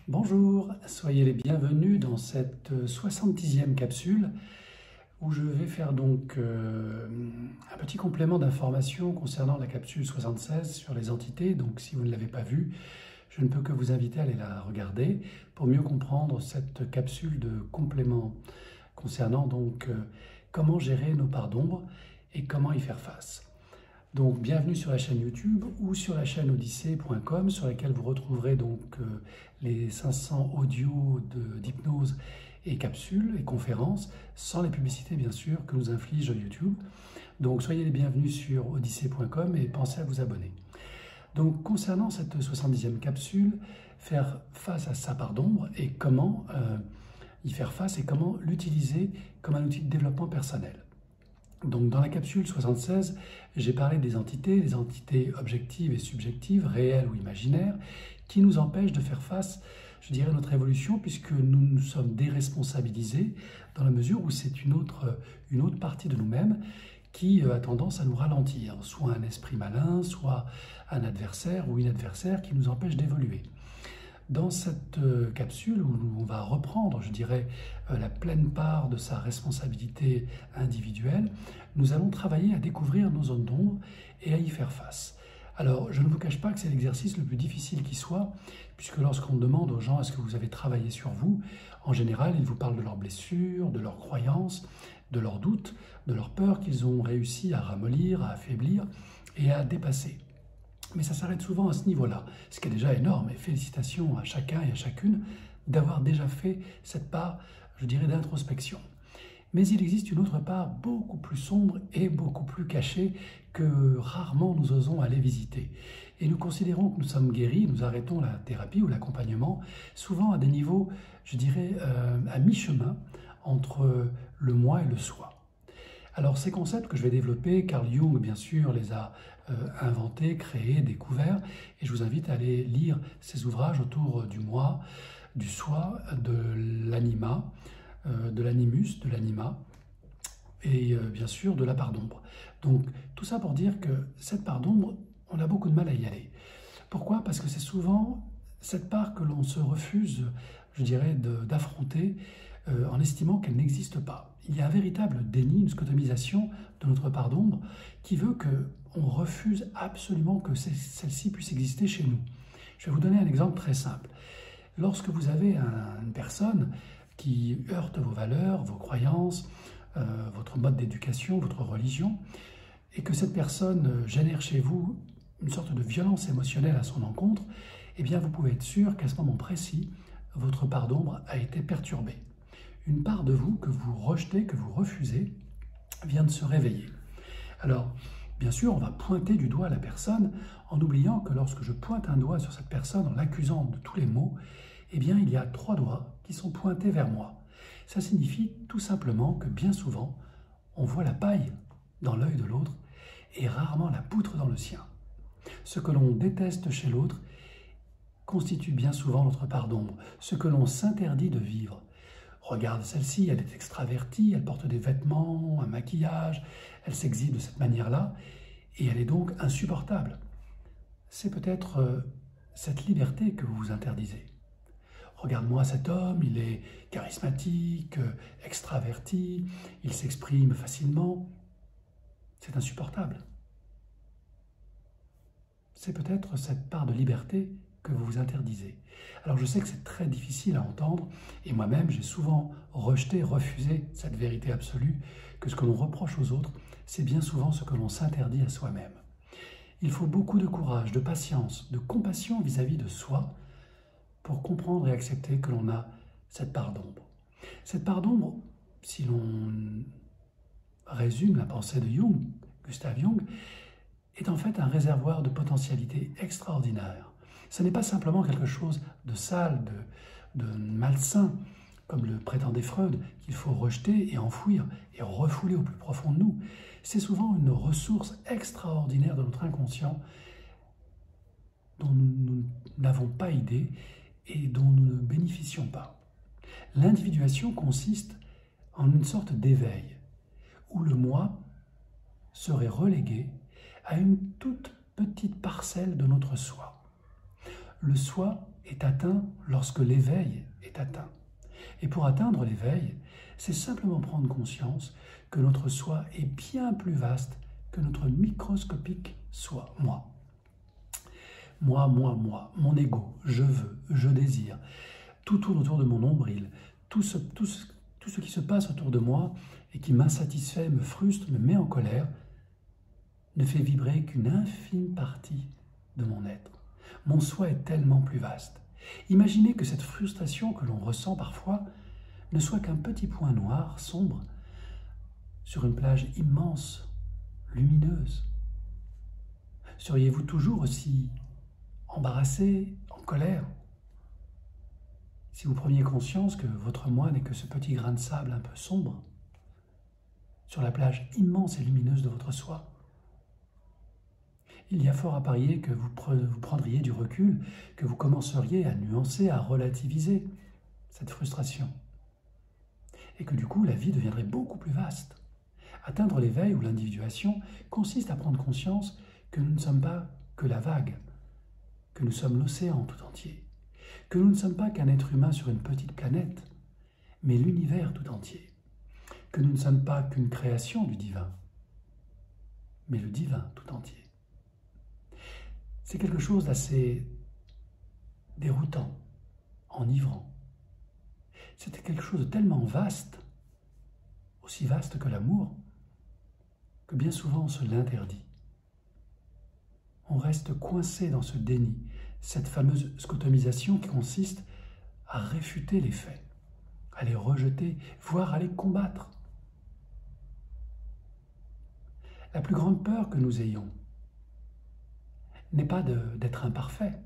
Bonjour, soyez les bienvenus dans cette 70e capsule où je vais faire donc un petit complément d'information concernant la capsule 76 sur les entités. Donc si vous ne l'avez pas vue, je ne peux que vous inviter à aller la regarder pour mieux comprendre cette capsule de complément concernant donc comment gérer nos parts d'ombre et comment y faire face. Donc bienvenue sur la chaîne YouTube ou sur la chaîne odyssée.com sur laquelle vous retrouverez donc les 500 audios d'hypnose et capsules et conférences, sans les publicités bien sûr que nous inflige YouTube. Donc soyez les bienvenus sur odyssée.com et pensez à vous abonner. Donc concernant cette 70e capsule, faire face à sa part d'ombre et comment y faire face et comment l'utiliser comme un outil de développement personnel. Donc dans la capsule 76, j'ai parlé des entités, les entités objectives et subjectives, réelles ou imaginaires, qui nous empêchent de faire face, je dirais, à notre évolution, puisque nous nous sommes déresponsabilisés dans la mesure où c'est une autre partie de nous-mêmes qui a tendance à nous ralentir, soit un esprit malin, soit un adversaire ou une adversaire qui nous empêche d'évoluer. Dans cette capsule où on va reprendre, je dirais, la pleine part de sa responsabilité individuelle, nous allons travailler à découvrir nos zones d'ombre et à y faire face. Alors, je ne vous cache pas que c'est l'exercice le plus difficile qui soit, puisque lorsqu'on demande aux gens « est-ce que vous avez travaillé sur vous ?», en général, ils vous parlent de leurs blessures, de leurs croyances, de leurs doutes, de leurs peurs qu'ils ont réussi à ramollir, à affaiblir et à dépasser. Mais ça s'arrête souvent à ce niveau-là, ce qui est déjà énorme, et félicitations à chacun et à chacune d'avoir déjà fait cette part, je dirais, d'introspection. Mais il existe une autre part beaucoup plus sombre et beaucoup plus cachée que rarement nous osons aller visiter. Et nous considérons que nous sommes guéris, nous arrêtons la thérapie ou l'accompagnement, souvent à des niveaux, je dirais, à mi-chemin entre le moi et le soi. Alors ces concepts que je vais développer, Carl Jung bien sûr les a inventés, créés, découverts, et je vous invite à aller lire ces ouvrages autour du moi, du soi, de l'anima, de l'animus, de l'anima, et bien sûr de la part d'ombre. Donc tout ça pour dire que cette part d'ombre, on a beaucoup de mal à y aller. Pourquoi? Parce que c'est souvent cette part que l'on se refuse, je dirais, d'affronter en estimant qu'elle n'existe pas. Il y a un véritable déni, une scotomisation de notre part d'ombre qui veut qu'on refuse absolument que celle-ci puisse exister chez nous. Je vais vous donner un exemple très simple. Lorsque vous avez une personne qui heurte vos valeurs, vos croyances, votre mode d'éducation, votre religion, et que cette personne génère chez vous une sorte de violence émotionnelle à son encontre, eh bien vous pouvez être sûr qu'à ce moment précis, votre part d'ombre a été perturbée. Une part de vous que vous rejetez, que vous refusez, vient de se réveiller. Alors, bien sûr, on va pointer du doigt la personne en oubliant que lorsque je pointe un doigt sur cette personne en l'accusant de tous les maux, eh bien, il y a 3 doigts qui sont pointés vers moi. Ça signifie tout simplement que bien souvent, on voit la paille dans l'œil de l'autre et rarement la poutre dans le sien. Ce que l'on déteste chez l'autre constitue bien souvent notre part d'ombre, ce que l'on s'interdit de vivre. Regarde celle-ci, elle est extravertie, elle porte des vêtements, un maquillage, elle s'exhibe de cette manière-là, et elle est donc insupportable. C'est peut-être cette liberté que vous vous interdisez. Regarde-moi cet homme, il est charismatique, extraverti, il s'exprime facilement. C'est insupportable. C'est peut-être cette part de liberté que vous vous interdisez. Alors je sais que c'est très difficile à entendre, et moi-même j'ai souvent rejeté, refusé cette vérité absolue, que ce que l'on reproche aux autres, c'est bien souvent ce que l'on s'interdit à soi-même. Il faut beaucoup de courage, de patience, de compassion vis-à-vis de soi, pour comprendre et accepter que l'on a cette part d'ombre. Cette part d'ombre, si l'on résume la pensée de Jung, Gustav Jung, est en fait un réservoir de potentialités extraordinaires. Ce n'est pas simplement quelque chose de sale, de malsain, comme le prétendait Freud, qu'il faut rejeter et enfouir et refouler au plus profond de nous. C'est souvent une ressource extraordinaire de notre inconscient dont nous n'avons pas idée et dont nous ne bénéficions pas. L'individuation consiste en une sorte d'éveil, où le moi serait relégué à une toute petite parcelle de notre soi. Le soi est atteint lorsque l'éveil est atteint. Et pour atteindre l'éveil, c'est simplement prendre conscience que notre soi est bien plus vaste que notre microscopique soi, moi. Moi, mon ego, je veux, je désire. Tout tourne autour de mon nombril. Tout ce qui se passe autour de moi et qui m'insatisfait, me frustre, me met en colère, ne fait vibrer qu'une infime partie de mon être. Mon soi est tellement plus vaste. Imaginez que cette frustration que l'on ressent parfois ne soit qu'un petit point noir, sombre, sur une plage immense, lumineuse. Seriez-vous toujours aussi embarrassé, en colère, si vous preniez conscience que votre moi n'est que ce petit grain de sable un peu sombre sur la plage immense et lumineuse de votre soi? Il y a fort à parier que vous prendriez du recul, que vous commenceriez à nuancer, à relativiser cette frustration. Et que du coup, la vie deviendrait beaucoup plus vaste. Atteindre l'éveil ou l'individuation consiste à prendre conscience que nous ne sommes pas que la vague, que nous sommes l'océan tout entier, que nous ne sommes pas qu'un être humain sur une petite planète, mais l'univers tout entier, que nous ne sommes pas qu'une création du divin, mais le divin tout entier. C'est quelque chose d'assez déroutant, enivrant. C'était quelque chose de tellement vaste, aussi vaste que l'amour, que bien souvent on se l'interdit. On reste coincé dans ce déni, cette fameuse scotomisation qui consiste à réfuter les faits, à les rejeter, voire à les combattre. La plus grande peur que nous ayons n'est pas d'être imparfait,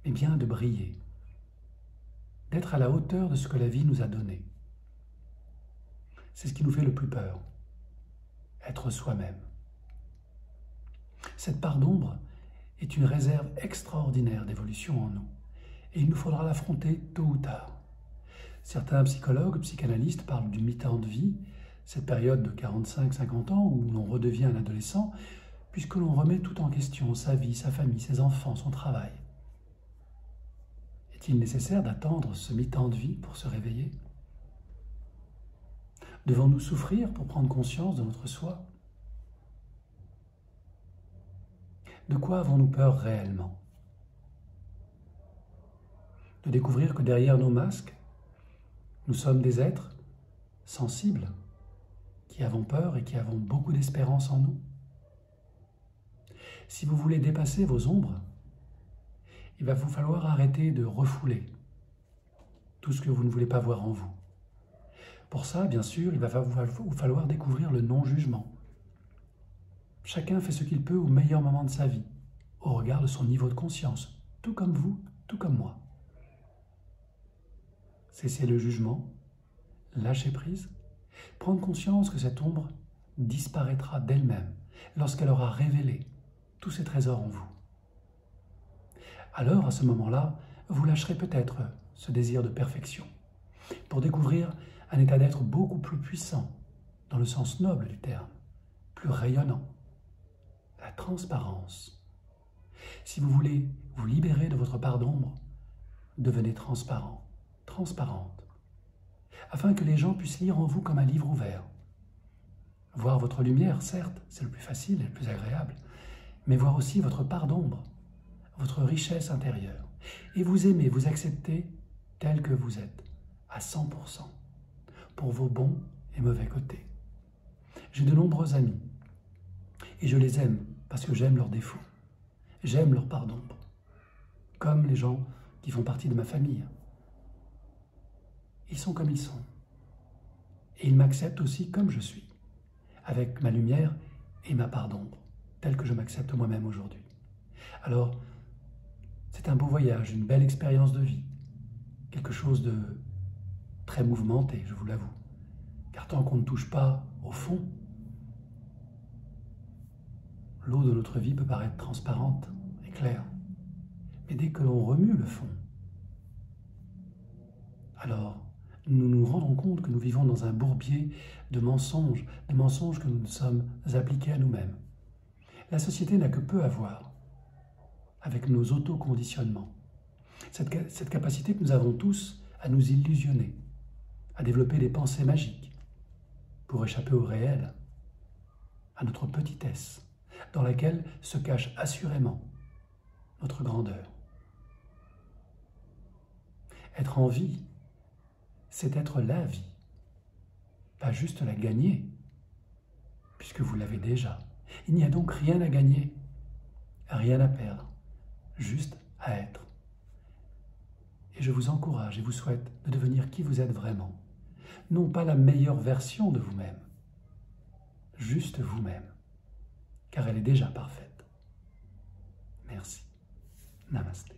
mais bien de briller, d'être à la hauteur de ce que la vie nous a donné. C'est ce qui nous fait le plus peur, être soi-même. Cette part d'ombre est une réserve extraordinaire d'évolution en nous, et il nous faudra l'affronter tôt ou tard. Certains psychologues, psychanalystes parlent du mi-temps de vie, cette période de 45-50 ans où l'on redevient un adolescent, puisque l'on remet tout en question, sa vie, sa famille, ses enfants, son travail. Est-il nécessaire d'attendre ce mi-temps de vie pour se réveiller? Devons-nous souffrir pour prendre conscience de notre soi? De quoi avons-nous peur réellement? De découvrir que derrière nos masques, nous sommes des êtres sensibles, qui avons peur et qui avons beaucoup d'espérance en nous? Si vous voulez dépasser vos ombres, il va vous falloir arrêter de refouler tout ce que vous ne voulez pas voir en vous. Pour ça, bien sûr, il va vous falloir découvrir le non-jugement. Chacun fait ce qu'il peut au meilleur moment de sa vie, au regard de son niveau de conscience, tout comme vous, tout comme moi. Cessez le jugement, lâcher prise, prendre conscience que cette ombre disparaîtra d'elle-même lorsqu'elle aura révélé tous ces trésors en vous. Alors, à ce moment-là, vous lâcherez peut-être ce désir de perfection pour découvrir un état d'être beaucoup plus puissant, dans le sens noble du terme, plus rayonnant, la transparence. Si vous voulez vous libérer de votre part d'ombre, devenez transparent, transparente, afin que les gens puissent lire en vous comme un livre ouvert. Voir votre lumière, certes, c'est le plus facile et le plus agréable, mais voir aussi votre part d'ombre, votre richesse intérieure, et vous aimer, vous accepter tel que vous êtes, à 100%, pour vos bons et mauvais côtés. J'ai de nombreux amis, et je les aime parce que j'aime leurs défauts, j'aime leur part d'ombre, comme les gens qui font partie de ma famille. Ils sont comme ils sont, et ils m'acceptent aussi comme je suis, avec ma lumière et ma part d'ombre, telle que je m'accepte moi-même aujourd'hui. Alors, c'est un beau voyage, une belle expérience de vie, quelque chose de très mouvementé, je vous l'avoue, car tant qu'on ne touche pas au fond, l'eau de notre vie peut paraître transparente et claire, mais dès que l'on remue le fond, alors nous nous rendons compte que nous vivons dans un bourbier de mensonges que nous nous sommes appliqués à nous-mêmes. La société n'a que peu à voir avec nos autoconditionnements. Cette capacité que nous avons tous à nous illusionner, à développer des pensées magiques pour échapper au réel, à notre petitesse, dans laquelle se cache assurément notre grandeur. Être en vie, c'est être la vie, pas juste la gagner, puisque vous l'avez déjà. Il n'y a donc rien à gagner, rien à perdre, juste à être. Et je vous encourage et vous souhaite de devenir qui vous êtes vraiment. Non pas la meilleure version de vous-même, juste vous-même, car elle est déjà parfaite. Merci. Namasté.